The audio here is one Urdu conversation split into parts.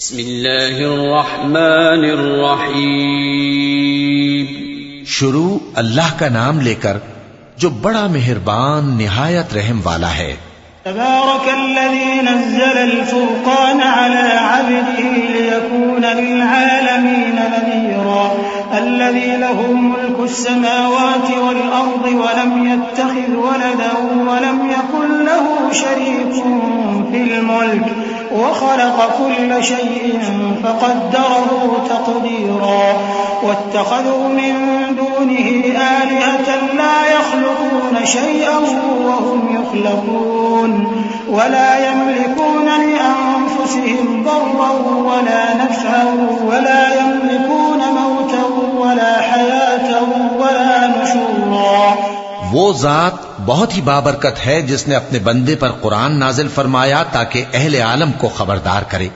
بسم اللہ الرحمن الرحیم. شروع اللہ کا نام لے کر جو بڑا مہربان نہایت رحم والا ہے. تبارك الذي نزل الفرقان على عبده ليكون للعالمين نذيرا الذي له ملك السماوات والأرض ولم يتخذ ولدا ولم يكن له شريك في الملك وخلق كل شيء فقدره تقديرا واتخذوا من دونه آلهة لا يخلقون شيئا وهم يخلقون ولا يملكون لأنفسهم ضرا ولا نفعا ولا يملكون موتا ولا حياة ولا نشورا. وہ ذات بہت ہی بابرکت ہے جس نے اپنے بندے پر قرآن نازل فرمایا تاکہ اہل عالم کو خبردار کرے.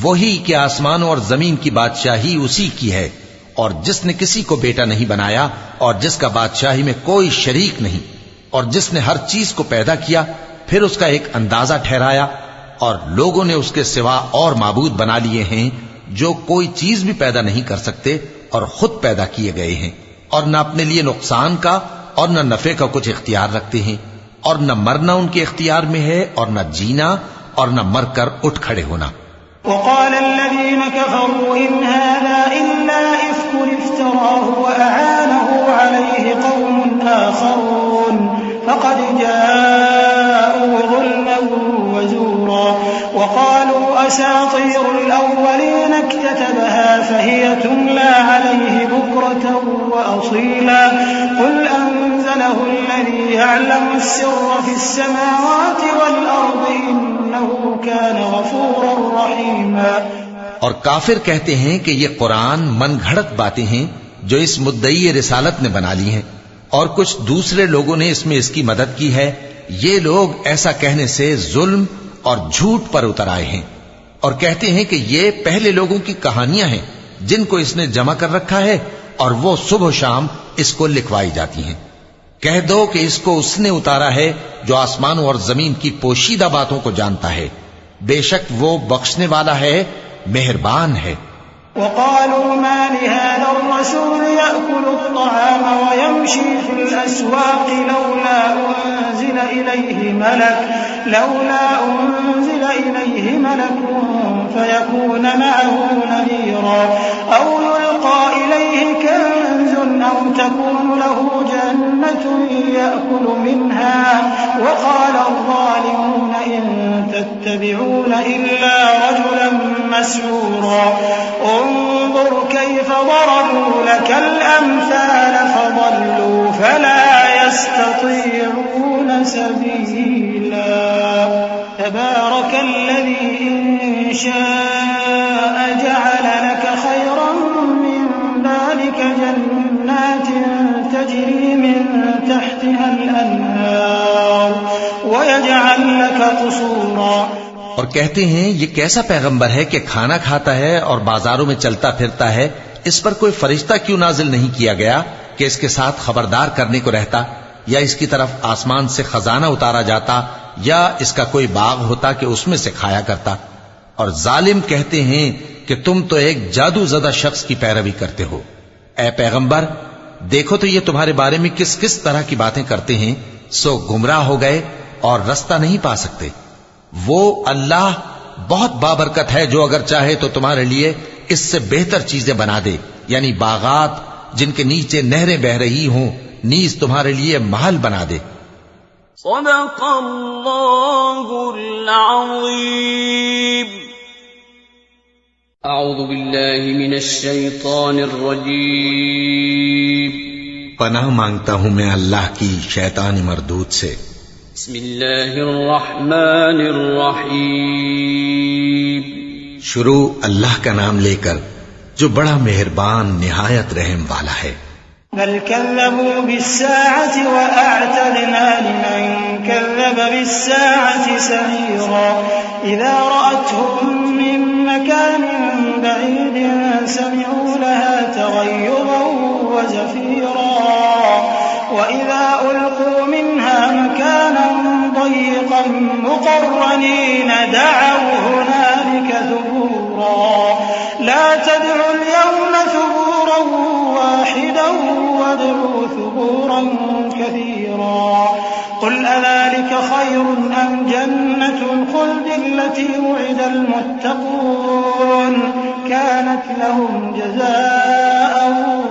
وہی کہ آسمانوں اور زمین کی بادشاہی اسی کی ہے اور جس نے کسی کو بیٹا نہیں بنایا اور جس کا بادشاہی میں کوئی شریک نہیں اور جس نے ہر چیز کو پیدا کیا پھر اس کا ایک اندازہ ٹھہرایا اور لوگوں نے اس کے سوا اور معبود بنا لیے ہیں جو کوئی چیز بھی پیدا نہیں کر سکتے اور خود پیدا کیے گئے ہیں اور نہ اپنے لیے نقصان کا اور نہ نفع کا کچھ اختیار رکھتے ہیں اور نہ مرنا ان کے اختیار میں ہے اور نہ جینا اور نہ مر کر اٹھ کھڑے ہونا. وقال الذين كفروا إن هذا إلا إفك افتراه وأعانه عليه قوم آخرون فقد جاءوا ظلما وزورا وقالوا أساطير الأولين اكتتبها فهي تملى عليه بكرة وأصيلا قل أنزله الذي يعلم السر في السماوات والأرض إنه كان غفورا رحيما. اور کافر کہتے ہیں کہ یہ قرآن من گھڑت باتیں ہیں جو اس مدعی رسالت نے بنا لی ہیں اور کچھ دوسرے لوگوں نے اس میں اس کی مدد کی ہے. یہ لوگ ایسا کہنے سے ظلم اور جھوٹ پر اتر آئے ہیں اور کہتے ہیں کہ یہ پہلے لوگوں کی کہانیاں ہیں جن کو اس نے جمع کر رکھا ہے اور وہ صبح و شام اس کو لکھوائی جاتی ہیں. کہہ دو کہ اس کو اس نے اتارا ہے جو آسمانوں اور زمین کی پوشیدہ باتوں کو جانتا ہے. بے شک وہ بخشنے والا ہے مہربان ہے. وقالوا ما لهذا الرسول يأكل الطعام ويمشي في الأسواق لولا أنزل إليه ملك فيكون معه نذيرا أو يلقى إليه كنز أو تكون له جنة يأكل منها وقال الظالمون إن تتبعون إلا رجلا مسحورا انظر كيف ضربوا لك الأمثال فضلوا فلا يستطيعون سبيلا. تبارك الذي إن شاء جعل لك خيرا من ذلك جنات تجري من تحتها الأنهار ويجعل لك قصورا. اور کہتے ہیں یہ کیسا پیغمبر ہے کہ کھانا کھاتا ہے اور بازاروں میں چلتا پھرتا ہے, اس پر کوئی فرشتہ کیوں نازل نہیں کیا گیا کہ اس کے ساتھ خبردار کرنے کو رہتا, یا اس کی طرف آسمان سے خزانہ اتارا جاتا, یا اس کا کوئی باغ ہوتا کہ اس میں سے کھایا کرتا. اور ظالم کہتے ہیں کہ تم تو ایک جادو زدہ شخص کی پیروی کرتے ہو. اے پیغمبر دیکھو تو یہ تمہارے بارے میں کس کس طرح کی باتیں کرتے ہیں, سو گمراہ ہو گئے اور رستہ نہیں پا سکتے. وہ اللہ بہت بابرکت ہے جو اگر چاہے تو تمہارے لیے اس سے بہتر چیزیں بنا دے, یعنی باغات جن کے نیچے نہریں بہ رہی ہوں, نیز تمہارے لیے محل بنا دے. صدق اللہ العظیم. اعوذ باللہ من الشیطان الرجیم. پناہ مانگتا ہوں میں اللہ کی شیطان مردود سے. بسم اللہ الرحمن الرحیم. شروع اللہ کا نام لے کر جو بڑا مہربان نہایت رحم والا ہے. بل كذبوا بالساعة وأعتدنا لمن كذب بالساعة سعيرا إذا رأتهم من مكان بعيد سمعوا لها تغيظا وزفيرا وإذا ألقوا منها مكانا ضيقا مقرنين دعوا هنالك ثبورا لا تدعوا اليوم ثبورا واحدا وادعوا ثبورا كثيرا قل أذلك خير أم جنة الخلد التي وعد المتقون كانت لهم جزاء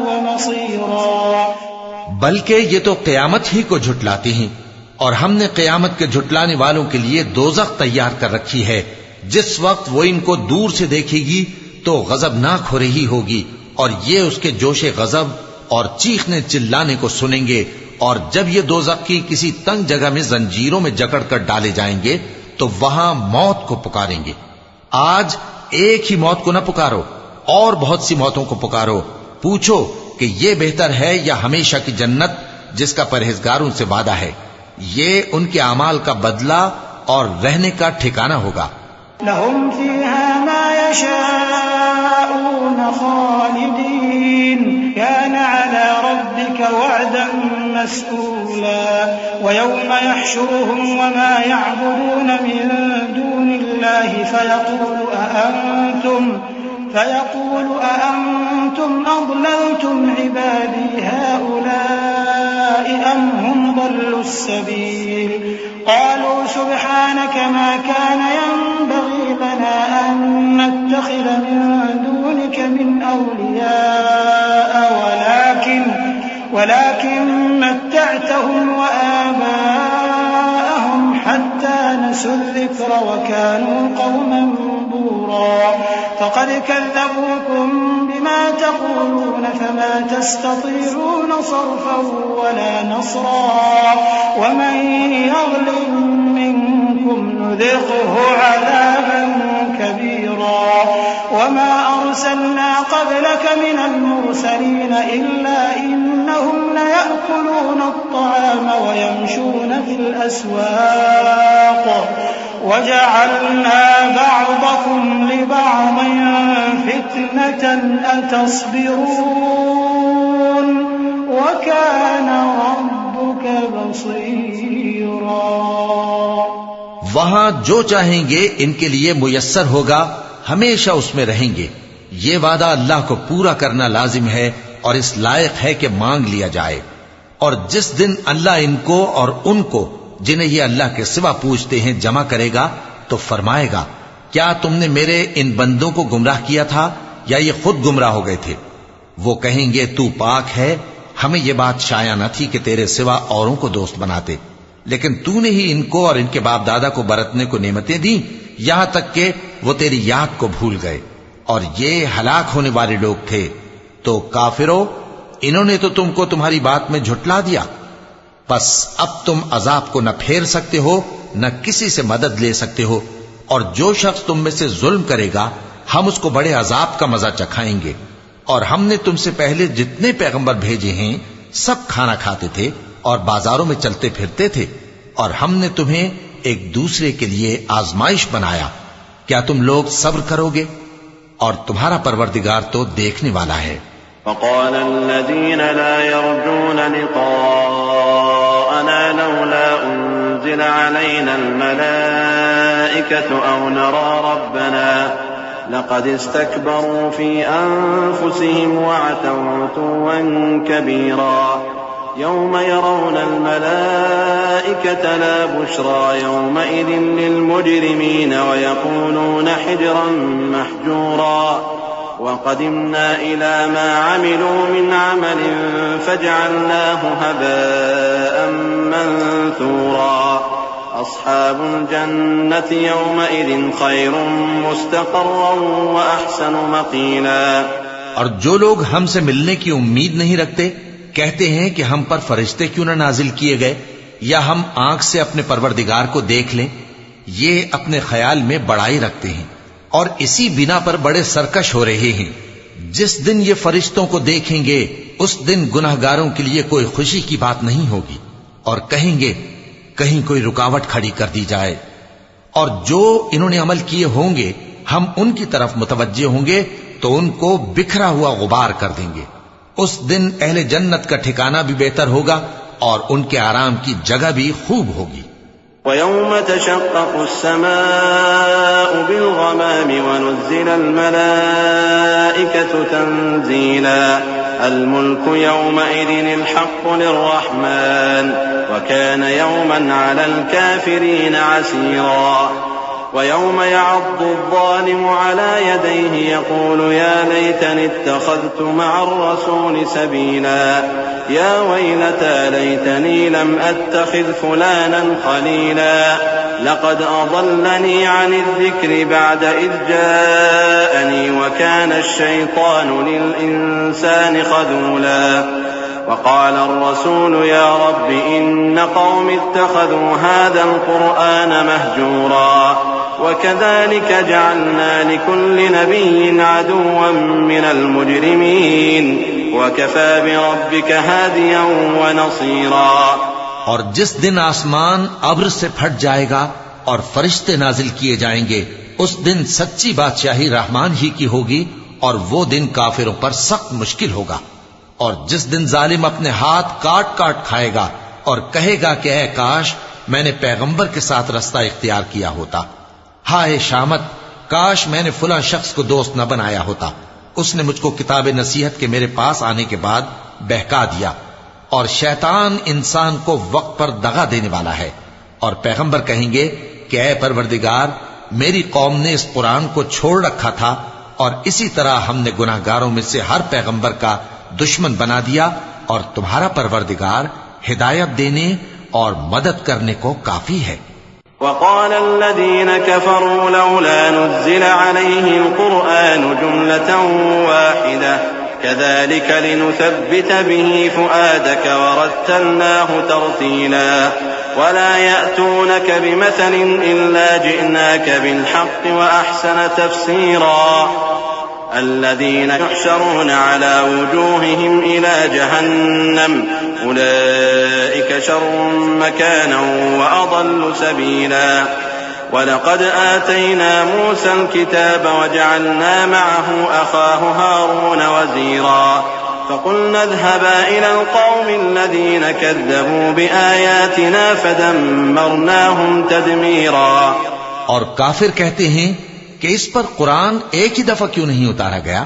ومصيرا بلکہ یہ تو قیامت ہی کو جھٹلاتی ہیں، اور ہم نے قیامت کے جھٹلانے والوں کے لیے دوزخ تیار کر رکھی ہے، جس وقت وہ ان کو دور سے دیکھے گی تو غضبناک ہو رہی ہوگی، اور یہ اس کے جوش غضب اور چیخنے چلانے کو سنیں گے، اور جب یہ دوزخ کی کسی تنگ جگہ میں زنجیروں میں جکڑ کر ڈالے جائیں گے تو وہاں موت کو پکاریں گے۔ آج ایک ہی موت کو نہ پکارو، اور بہت سی موتوں کو پکارو، پوچھو کہ یہ بہتر ہے یا ہمیشہ کی جنت جس کا پرہیزگاروں سے وعدہ ہے، یہ ان کے اعمال کا بدلہ اور رہنے کا ٹھکانہ ہوگا۔ لهم فيها ما يشاءون خالدين كان على ربك وعدا مسئولا ويوم يحشرهم وما يعبدون من دون الله فيقول أأنتم أضللتم عبادي هؤلاء أم هم ضلوا السبيل قالوا سبحانك ما كان ينبغي لنا أن نتخذ من دونك من أولياء ولكن متعتهم وآباءهم حتى نسوا الذكر وكانوا قوما بورا فقد كذبوكم بما تقولون فما تستطيعون صرفا ولا نصرا ومن يظلم منكم نذقه عذابا كبيرا وما أرسلنا قبلك من المرسلين إلا إنهم ليأكلون الطعام ويمشون في الأسواق وجعلنا بعضكم لبعض فتنة أتصبرون وكان ربك بصيرا۔ وہاں جو چاہیں گے ان کے لیے میسر ہوگا، ہمیشہ اس میں رہیں گے۔ یہ وعدہ اللہ کو پورا کرنا لازم ہے اور اس لائق ہے کہ مانگ لیا جائے۔ اور جس دن اللہ ان کو اور ان کو جنہیں یہ اللہ کے سوا پوچھتے ہیں جمع کرے گا تو فرمائے گا، کیا تم نے میرے ان بندوں کو گمراہ کیا تھا یا یہ خود گمراہ ہو گئے تھے؟ وہ کہیں گے تو پاک ہے، ہمیں یہ بات شایع نہ تھی کہ تیرے سوا اوروں کو دوست بناتے، لیکن تو نے ہی ان کو اور ان کے باپ دادا کو برتنے کو نعمتیں دیں، یہاں تک کہ وہ تیری یاد کو بھول گئے، اور یہ ہلاک ہونے والے لوگ تھے۔ تو کافرو، انہوں نے تو تم کو تمہاری بات میں جھٹلا دیا، بس اب تم عذاب کو نہ پھیر سکتے ہو نہ کسی سے مدد لے سکتے ہو، اور جو شخص تم میں سے ظلم کرے گا ہم اس کو بڑے عذاب کا مزہ چکھائیں گے۔ اور ہم نے تم سے پہلے جتنے پیغمبر بھیجے ہیں سب کھانا کھاتے تھے اور بازاروں میں چلتے پھرتے تھے، اور ہم نے تمہیں ایک دوسرے کے لیے آزمائش بنایا، کیا تم لوگ صبر کرو گے؟ اور تمہارا پروردگار تو دیکھنے والا ہے۔ وقال الذين لا يرجون لقاءنا لولا أنزل علينا الملائكة أو نرى ربنا لقد استكبروا في أنفسهم وعتوا عتوا كبيرا يوم يرون الملائكة لا بشرى يومئذ للمجرمين ويقولون حجرا محجورا وقدمنا إلى ما عملوا من عمل فجعلناه هباء منثورا أصحاب الجنة يومئذ خير مستقرا وأحسن مقيلا۔ اور جو لوگ ہم سے ملنے کی امید نہیں رکھتے کہتے ہیں کہ ہم پر فرشتے کیوں نہ نازل کیے گئے یا ہم آنکھ سے اپنے پروردگار کو دیکھ لیں، یہ اپنے خیال میں بڑائی رکھتے ہیں اور اسی بنا پر بڑے سرکش ہو رہے ہیں۔ جس دن یہ فرشتوں کو دیکھیں گے اس دن گناہگاروں کے لیے کوئی خوشی کی بات نہیں ہوگی، اور کہیں گے کہیں کوئی رکاوٹ کھڑی کر دی جائے، اور جو انہوں نے عمل کیے ہوں گے ہم ان کی طرف متوجہ ہوں گے تو ان کو بکھرا ہوا غبار کر دیں گے۔ اس دن اہل جنت کا ٹھکانہ بھی بہتر ہوگا اور ان کے آرام کی جگہ بھی خوب ہوگی۔ ويوم تشقق السماء بالغمام ونزل الملائكة تنزيلا الملك يومئذ الحق للرحمن وكان يوما على الكافرين عسيرا ويوم يعض الظالم على يديه يقول يا ليتني اتخذت مع الرسول سبيلا يا ويلتى ليتني لم أتخذ فلانا خليلا لقد أضلني عن الذكر بعد إذ جاءني وكان الشيطان للإنسان خذولا وقال الرسول يا رب إن قوم اتخذوا هذا القرآن مهجورا وكذلك جعلنا لكل نبي عدوا من المجرمين وكفى بربك هاديا ونصيرا. اور جس دن آسمان ابر سے پھٹ جائے گا اور فرشتے نازل کیے جائیں گے اس دن سچی بادشاہی رحمان ہی کی ہوگی اور وہ دن کافروں پر سخت مشکل ہوگا. اور جس دن ظالم اپنے ہاتھ کاٹ کاٹ کھائے گا اور کہے گا کہ اے کاش میں نے پیغمبر کے ساتھ رستہ اختیار کیا ہوتا، ہائے شامت کاش میں نے فلاں شخص کو دوست نہ بنایا ہوتا، اس نے مجھ کو کتاب نصیحت کے میرے پاس آنے کے بعد بہکا دیا. اور شیطان انسان کو وقت پر دغا دینے والا ہے. اور پیغمبر کہیں گے کہ اے پروردگار میری قوم نے اس قرآن کو چھوڑ رکھا تھا اور اسی طرح ہم نے گناہگاروں میں سے ہر پیغمبر کا دشمن بنا دیا اور تمہارا پروردگار ہدایت دینے اور مدد کرنے کو کافی ہے. وقال الذين كفروا لولا نزل عليه القرآن جملة واحدة كذلك لنثبت به فؤادك ورتلناه ترتيلا ولا يأتونك بمثل إلا جئناك بالحق وأحسن تفسيرا الذين يحشرون على وجوههم إلى جهنم أولئك شر مكانا وأضل سبيلا. ولقد آتينا موسى الكتاب وجعلنا معه أخاه هارون وزيرا فقلنا اذهبا إلى القوم الذين كذبوا بآياتنا فدمرناهم تدميرا. اور کافر کہتے ہیں کہ اس پر قرآن ایک ہی دفعہ کیوں نہیں اتارا گیا؟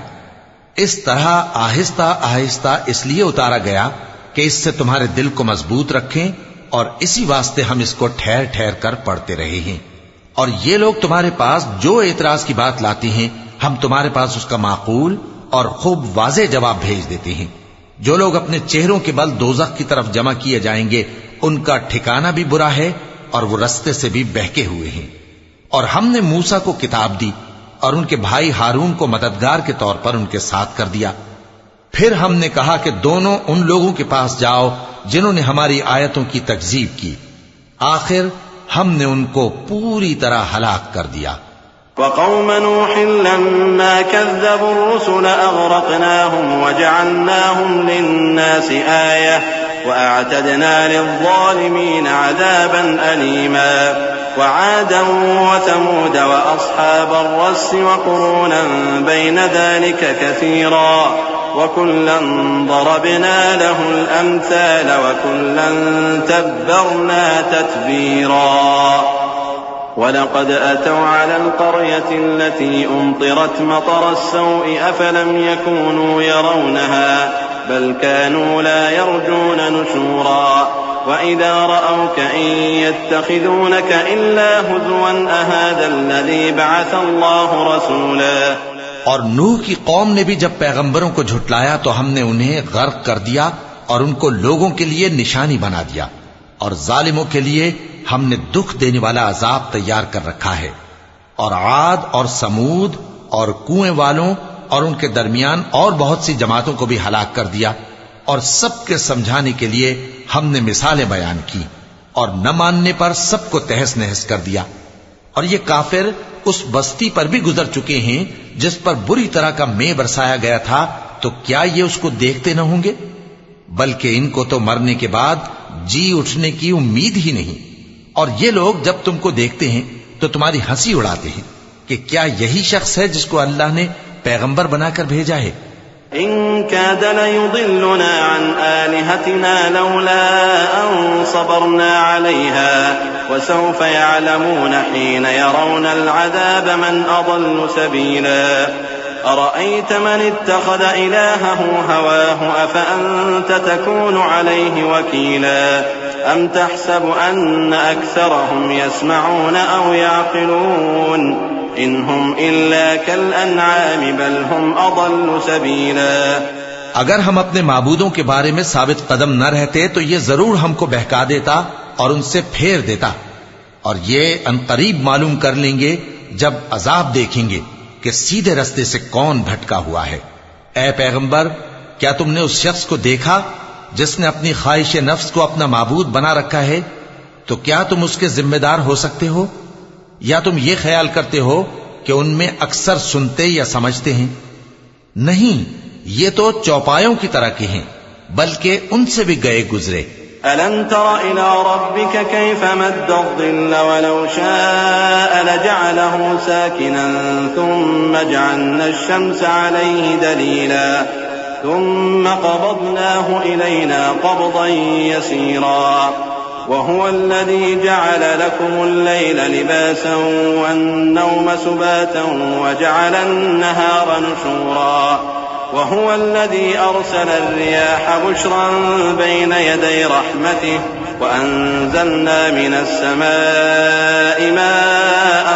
اس طرح آہستہ آہستہ اس لیے اتارا گیا کہ اس سے تمہارے دل کو مضبوط رکھیں اور اسی واسطے ہم اس کو ٹھہر ٹھہر کر پڑھتے رہے ہیں. اور یہ لوگ تمہارے پاس جو اعتراض کی بات لاتے ہیں ہم تمہارے پاس اس کا معقول اور خوب واضح جواب بھیج دیتے ہیں. جو لوگ اپنے چہروں کے بل دوزخ کی طرف جمع کیے جائیں گے ان کا ٹھکانہ بھی برا ہے اور وہ رستے سے بھی بہکے ہوئے ہیں. اور ہم نے موسیٰ کو کتاب دی اور ان کے بھائی ہارون کو مددگار کے طور پر ان کے ساتھ کر دیا. پھر ہم نے کہا کہ دونوں ان لوگوں کے پاس جاؤ جنہوں نے ہماری آیتوں کی تکذیب کی. آخر ہم نے ان کو پوری طرح ہلاک کر دیا. وقوم نوح لما كذبوا الرسل أغرقناهم وجعلناهم للناس آية وأعتدنا للظالمين عذابا أليما. وعادا وثمود وأصحاب الرس وقرونا بين ذلك كثيرا وكلا ضربنا له الأمثال وكلا تبرنا تتبيرا. ولقد أتوا على القرية التي أمطرت مطر السوء أفلم يكونوا يرونها بل كانوا لا يرجون نشورا. وإذا رأوك إن يتخذونك إلا هزوا أهذا الذي بعث الله رسولا. اور نوح کی قوم نے بھی جب پیغمبروں کو جھٹلایا تو ہم نے انہیں غرق کر دیا اور ان کو لوگوں کے لیے نشانی بنا دیا اور ظالموں کے لیے ہم نے دکھ دینے والا عذاب تیار کر رکھا ہے. اور عاد اور سمود اور کنویں والوں اور ان کے درمیان اور بہت سی جماعتوں کو بھی ہلاک کر دیا اور سب کے سمجھانے کے لیے ہم نے مثالیں بیان کی اور نہ ماننے پر سب کو تہس نہس کر دیا. اور یہ کافر اس بستی پر بھی گزر چکے ہیں جس پر بری طرح کا مے برسایا گیا تھا، تو کیا یہ اس کو دیکھتے نہ ہوں گے؟ بلکہ ان کو تو مرنے کے بعد جی اٹھنے کی امید ہی نہیں. اور یہ لوگ جب تم کو دیکھتے ہیں تو تمہاری ہنسی اڑاتے ہیں کہ کیا یہی شخص ہے جس کو اللہ نے پیغمبر بنا کر بھیجا ہے؟ إن كاد ليضلنا عن آلهتنا لولا أن صبرنا عليها وسوف يعلمون حين يرون العذاب من أضل سبيلا أرأيت من اتخذ إلهه هواه أفأنت تكون عليه وكيلا أم تحسب أن أكثرهم يسمعون أو يعقلون إن هم إلا كالأنعام بل هم أضل سبيلا. اگر ہم اپنے معبودوں کے بارے میں ثابت قدم نہ رہتے تو یہ ضرور ہم کو بہکا دیتا اور ان سے پھیر دیتا، اور یہ انقریب معلوم کر لیں گے جب عذاب دیکھیں گے کہ سیدھے رستے سے کون بھٹکا ہوا ہے. اے پیغمبر، کیا تم نے اس شخص کو دیکھا جس نے اپنی خواہش نفس کو اپنا معبود بنا رکھا ہے؟ تو کیا تم اس کے ذمہ دار ہو سکتے ہو؟ یا تم یہ خیال کرتے ہو کہ ان میں اکثر سنتے یا سمجھتے ہیں؟ نہیں، یہ تو چوپایوں کی طرح کے ہیں، بلکہ ان سے بھی گئے گزرے. ألم تر إلى ربك كيف مد الظل ولو شاء لجعله ساكنا ثم جعلنا الشمس عليه دليلا ثم قبضناه إلينا قبضا يسيرا وهو الذي جعل لكم الليل لباسا والنوم سباتا وجعل النهار نشورا وهو الذي أرسل الرياح بشرا بين يدي رحمته وأنزلنا من السماء ماء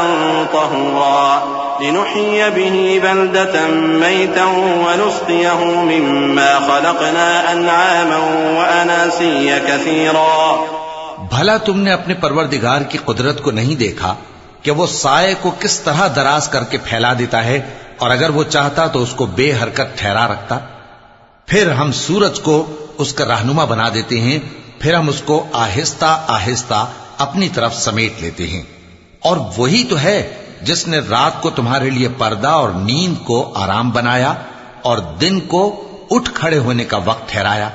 طهورا لنحيي به بلدة ميتا ونسقيه مما خلقنا أنعاما وأناسيا كثيرا. بھلا تم نے اپنے پروردگار کی قدرت کو نہیں دیکھا کہ وہ سائے کو کس طرح دراز کر کے پھیلا دیتا ہے، اور اگر وہ چاہتا تو اس کو بے حرکت ٹھہرا رکھتا؟ پھر ہم سورج کو اس کا رہنما بنا دیتے ہیں، پھر ہم اس کو آہستہ آہستہ اپنی طرف سمیٹ لیتے ہیں. اور وہی تو ہے جس نے رات کو تمہارے لیے پردہ اور نیند کو آرام بنایا اور دن کو اٹھ کھڑے ہونے کا وقت ٹھہرایا.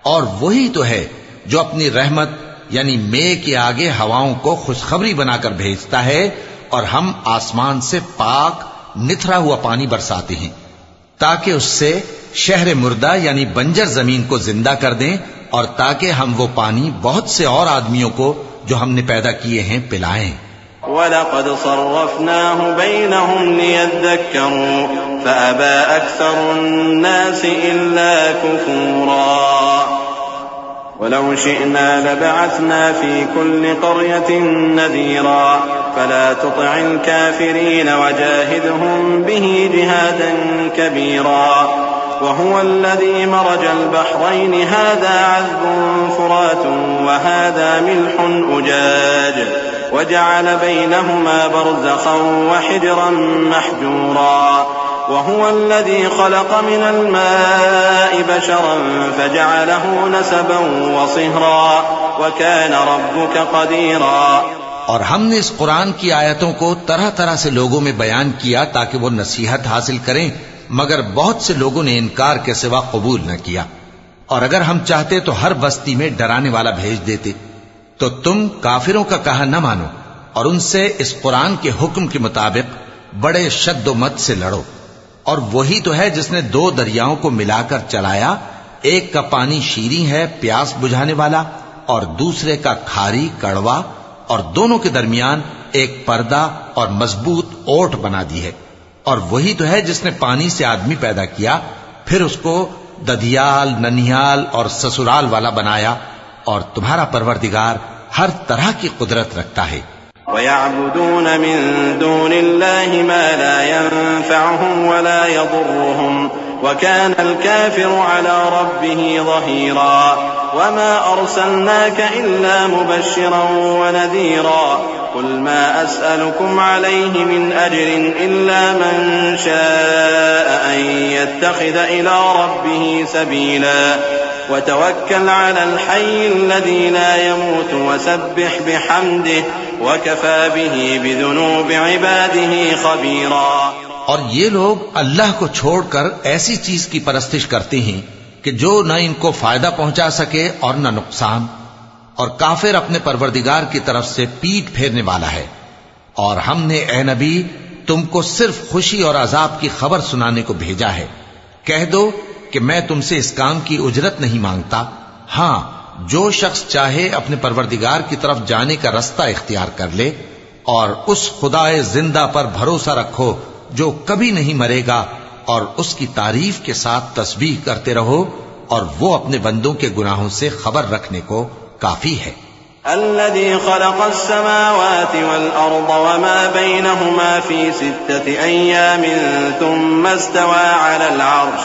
اور وہی تو ہے جو اپنی رحمت یعنی مے کے آگے ہواؤں کو خوشخبری بنا کر بھیجتا ہے، اور ہم آسمان سے پاک نتھرا ہوا پانی برساتے ہیں تاکہ اس سے شہر مردہ یعنی بنجر زمین کو زندہ کر دیں، اور تاکہ ہم وہ پانی بہت سے اور آدمیوں کو جو ہم نے پیدا کیے ہیں پلائیں. وَلَقَدْ صَرَّفْنَاهُ بَيْنَهُمْ لِيَذَّكَّرُوا فَأَبَى أَكْثَرُ النَّاسِ إِلَّا كُفُورًا وَلَوْ شِئْنَا لَبَعَثْنَا فِي كُلِّ قَرْيَةٍ نَذِيرًا فَلَا تُطِعِ الْكَافِرِينَ وَجَاهِدْهُمْ بِهِ جِهَادًا كَبِيرًا. وهو الذي مرج البحرين هذا عذب فرات وهذا ملح أجاج وجعل بينهما برزخا وحجرا محجورا. وهو الذي خلق من الماء بشرا فجعله نسبا وصهرا وكان ربك قديرا. اور ہم نے اس قرآن کی آیتوں کو طرح طرح سے لوگوں میں بیان کیا تاکہ وہ نصیحت حاصل کریں، مگر بہت سے لوگوں نے انکار کے سوا قبول نہ کیا. اور اگر ہم چاہتے تو ہر بستی میں ڈرانے والا بھیج دیتے. تو تم کافروں کا کہا نہ مانو اور ان سے اس قرآن کے حکم کے مطابق بڑے شد و مت سے لڑو. اور وہی تو ہے جس نے دو دریاؤں کو ملا کر چلایا، ایک کا پانی شیریں ہے پیاس بجھانے والا، اور دوسرے کا کھاری کڑوا، اور دونوں کے درمیان ایک پردہ اور مضبوط اوٹ بنا دی ہے. اور وہی تو ہے جس نے پانی سے آدمی پیدا کیا، پھر اس کو ددھیال، ننھیال اور سسرال والا بنایا، اور تمہارا پروردگار ہر طرح کی قدرت رکھتا ہے. وَيَعْبُدُونَ مِن دُونِ اللَّهِ مَا لَا يَنفَعُهُمْ وَلَا يَضُرُّهُمْ وَكَانَ الْكَافِرُ عَلَى رَبِّهِ ظَهِيرًا. وَمَا أَرْسَلْنَاكَ إِلَّا مُبَشِّرًا وَنَذِيرًا. قُلْ مَا أَسْأَلُكُمْ عَلَيْهِ مِنْ أَجْرٍ إِلَّا مَنْ شَاءَ أَنْ يَتَّخِذَ إِلَى رَبِّهِ سَبِيلًا. وَتَوَكَّلْ عَلَى الْحَيِّ الَّذِي لَا يَمُوتُ وَسَبِّحْ بِحَمْدِهِ وَكَفَى بِهِ بِذُنُوبِ عِبَادِهِ خَبِيرًا. اور یہ لوگ اللہ کو چھوڑ کر ایسی چیز کی پرستش کرتے ہیں کہ جو نہ ان کو فائدہ پہنچا سکے اور نہ نقصان، اور کافر اپنے پروردگار کی طرف سے پیٹ پھیرنے والا ہے. اور ہم نے اے نبی تم کو صرف خوشی اور عذاب کی خبر سنانے کو بھیجا ہے. کہہ دو کہ میں تم سے اس کام کی اجرت نہیں مانگتا، ہاں جو شخص چاہے اپنے پروردگار کی طرف جانے کا رستہ اختیار کر لے، اور اس خدائے زندہ پر بھروسہ رکھو جو کبھی نہیں مرے گا، اور اس کی تعریف کے ساتھ تسبیح کرتے رہو، اور وہ اپنے بندوں کے گناہوں سے خبر رکھنے کو کافی ہے۔ الذي خلق السماوات والأرض وما بينهما في 6 أيام ثم استوى على العرش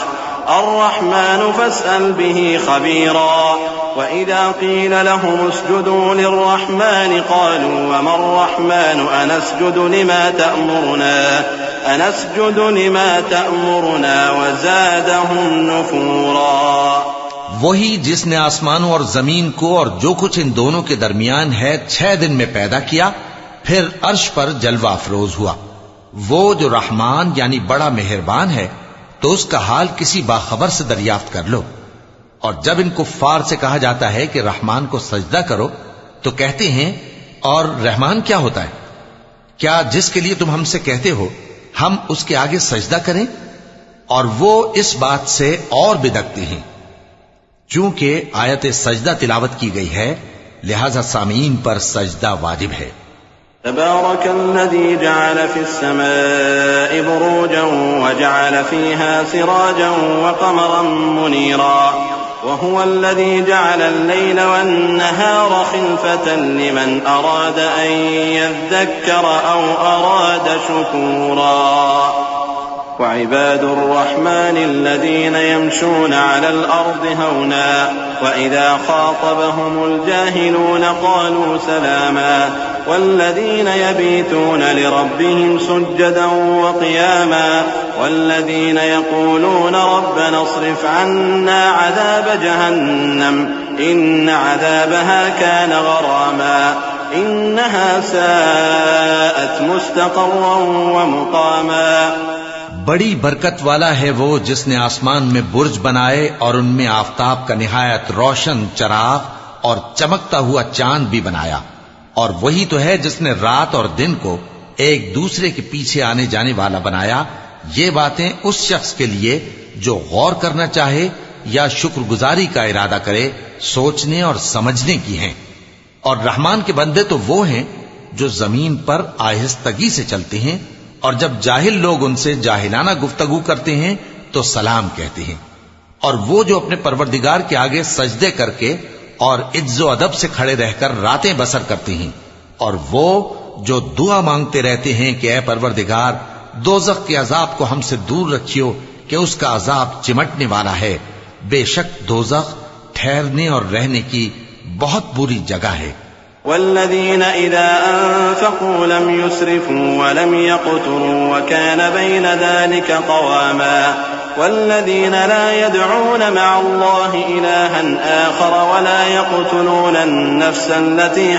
الرحمن فاسأل به خبيرا وإذا قيل لهم اسجدوا للرحمن قالوا وما الرحمن أنسجد لما تأمرنا وزادهم نفورا۔ وہی جس نے آسمانوں اور زمین کو اور جو کچھ ان دونوں کے درمیان ہے 6 دن میں پیدا کیا، پھر عرش پر جلوہ افروز ہوا۔ وہ جو رحمان یعنی بڑا مہربان ہے، تو اس کا حال کسی باخبر سے دریافت کر لو۔ اور جب ان کفار سے کہا جاتا ہے کہ رحمان کو سجدہ کرو تو کہتے ہیں اور رحمان کیا ہوتا ہے؟ کیا جس کے لیے تم ہم سے کہتے ہو ہم اس کے آگے سجدہ کریں؟ اور وہ اس بات سے اور بدکتے ہیں۔ چونکہ آیت سجدہ تلاوت کی گئی ہے، لہذا سامعین پر سجدہ واجب ہے۔ تبارك الذي جعل في السماء بروجا وجعل فيها سراجا وقمرا منيرا وهو الذي جعل الليل والنهار خلفة لمن أراد أن يذكر أو أراد شكورا وعباد الرحمن الذين يمشون على الأرض هونا وإذا خاطبهم الجاهلون قالوا سلاما والذين يبيتون لربهم سجدا وقياما والذين يقولون ربنا اصرف عنا عذاب جهنم إن عذابها كان غراما إنها ساءت مستقرا ومقاما۔ بڑی برکت والا ہے وہ جس نے آسمان میں برج بنائے اور ان میں آفتاب کا نہایت روشن چراغ اور چمکتا ہوا چاند بھی بنایا، اور وہی تو ہے جس نے رات اور دن کو ایک دوسرے کے پیچھے آنے جانے والا بنایا۔ یہ باتیں اس شخص کے لیے جو غور کرنا چاہے یا شکر گزاری کا ارادہ کرے، سوچنے اور سمجھنے کی ہیں۔ اور رحمان کے بندے تو وہ ہیں جو زمین پر آہستگی سے چلتے ہیں، اور جب جاہل لوگ ان سے جاہلانہ گفتگو کرتے ہیں تو سلام کہتے ہیں۔ اور وہ جو اپنے پروردگار کے آگے سجدے کر کے اور عز و ادب سے کھڑے رہ کر راتیں بسر کرتے ہیں، اور وہ جو دعا مانگتے رہتے ہیں کہ اے پروردگار دوزخ کے عذاب کو ہم سے دور رکھیو کہ اس کا عذاب چمٹنے والا ہے، بے شک دوزخ ٹھہرنے اور رہنے کی بہت بری جگہ ہے۔ والذين إذا أنفقوا لم يسرفوا ولم يقتروا وكان بين ذلك قواما والذين لا يدعون مع الله إلها آخر ولا يقتلون النفس التي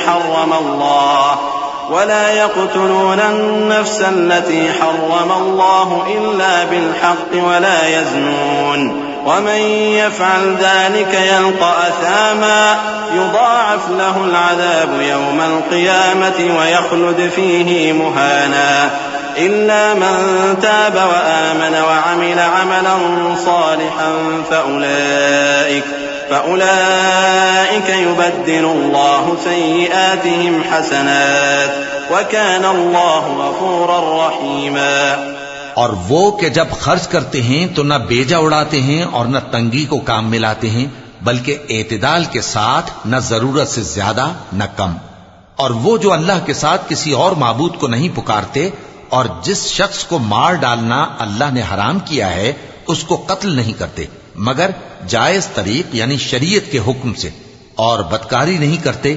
حرم الله إلا بالحق ولا يزنون ومن يفعل ذلك يلقى أثاما يضاعف له العذاب يوم القيامة ويخلد فيه مهانا إلا من تاب وآمن وعمل عملا صالحا فأولئك يبدل الله سيئاتهم حسنات وكان الله غفورا رحيما۔ اور وہ کہ جب خرچ کرتے ہیں تو نہ بیجا اڑاتے ہیں اور نہ تنگی کو کام میں لاتے ہیں، بلکہ اعتدال کے ساتھ، نہ ضرورت سے زیادہ نہ کم۔ اور وہ جو اللہ کے ساتھ کسی اور معبود کو نہیں پکارتے، اور جس شخص کو مار ڈالنا اللہ نے حرام کیا ہے اس کو قتل نہیں کرتے مگر جائز طریق یعنی شریعت کے حکم سے، اور بدکاری نہیں کرتے،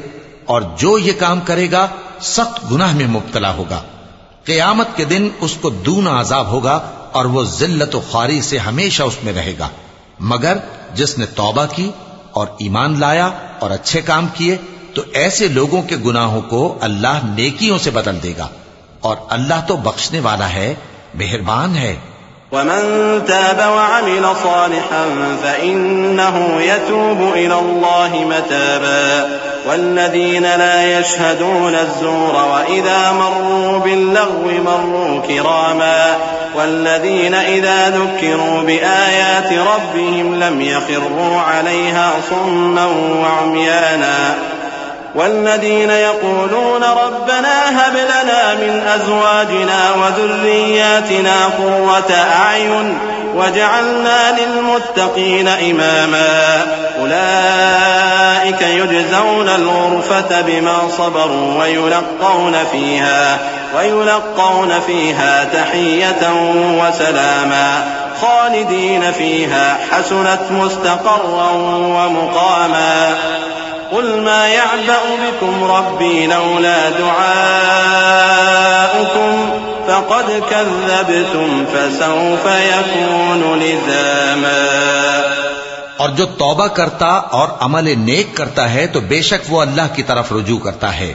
اور جو یہ کام کرے گا سخت گناہ میں مبتلا ہوگا۔ قیامت کے دن اس کو دونا عذاب ہوگا اور وہ ذلت و خواری سے ہمیشہ اس میں رہے گا، مگر جس نے توبہ کی اور ایمان لایا اور اچھے کام کیے تو ایسے لوگوں کے گناہوں کو اللہ نیکیوں سے بدل دے گا، اور اللہ تو بخشنے والا ہے، مہربان ہے۔ ومن تاب وعمل صالحا فإنه يتوب إلى الله متابا والذين لا يشهدون الزور وإذا مروا باللغو مروا كراما والذين إذا ذكروا بآيات ربهم لم يخروا عليها صما وعميانا والذين يقولون ربنا هب لنا من أزواجنا وذرياتنا قرة أعين وجعلنا للمتقين إماما أولئك يجزون الغرفة بما صبروا ويلقون فيها تحية وسلاما خالدين فيها حسنت مستقرا ومقاما قل ما يعبأ بكم ربي لولا دعاؤكم فقد كذبتم فسوف يكون لزاما اور جو توبہ کرتا اور عمل نیک کرتا ہے تو بے شک وہ اللہ کی طرف رجوع کرتا ہے،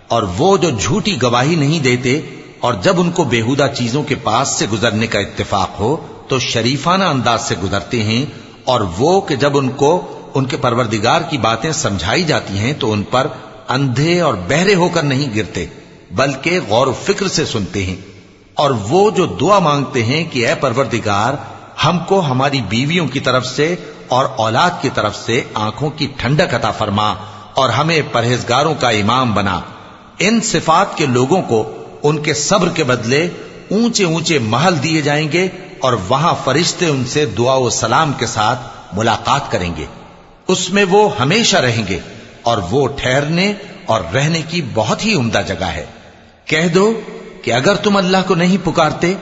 اور وہ جو جھوٹی گواہی نہیں دیتے اور جب ان کو بیہودہ چیزوں کے پاس سے گزرنے کا اتفاق ہو تو شریفانہ انداز سے گزرتے ہیں، اور وہ کہ جب ان کو ان کے پروردگار کی باتیں سمجھائی جاتی ہیں تو ان پر اندھے اور بہرے ہو کر نہیں گرتے بلکہ غور و فکر سے سنتے ہیں، اور وہ جو دعا مانگتے ہیں کہ اے پروردگار ہم کو ہماری بیویوں کی طرف سے اور اولاد کی طرف سے آنکھوں کی ٹھنڈک عطا فرما اور ہمیں پرہیزگاروں کا امام بنا، ان صفات کے لوگوں کو ان کے صبر کے بدلے اونچے اونچے محل دیے جائیں گے، اور وہاں فرشتے ان سے دعا و سلام کے ساتھ ملاقات کریں گے، اس میں وہ ہمیشہ رہیں گے، اور وہ ٹھہرنے اور رہنے کی بہت ہی عمدہ جگہ ہے۔ کہہ دو کہ اگر تم اللہ کو نہیں پکارتے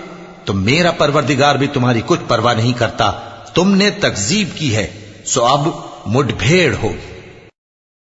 تو میرا پروردگار بھی تمہاری کچھ پرواہ نہیں کرتا، تم نے تکذیب کی ہے سو اب مڈ بھیڑ ہوگی۔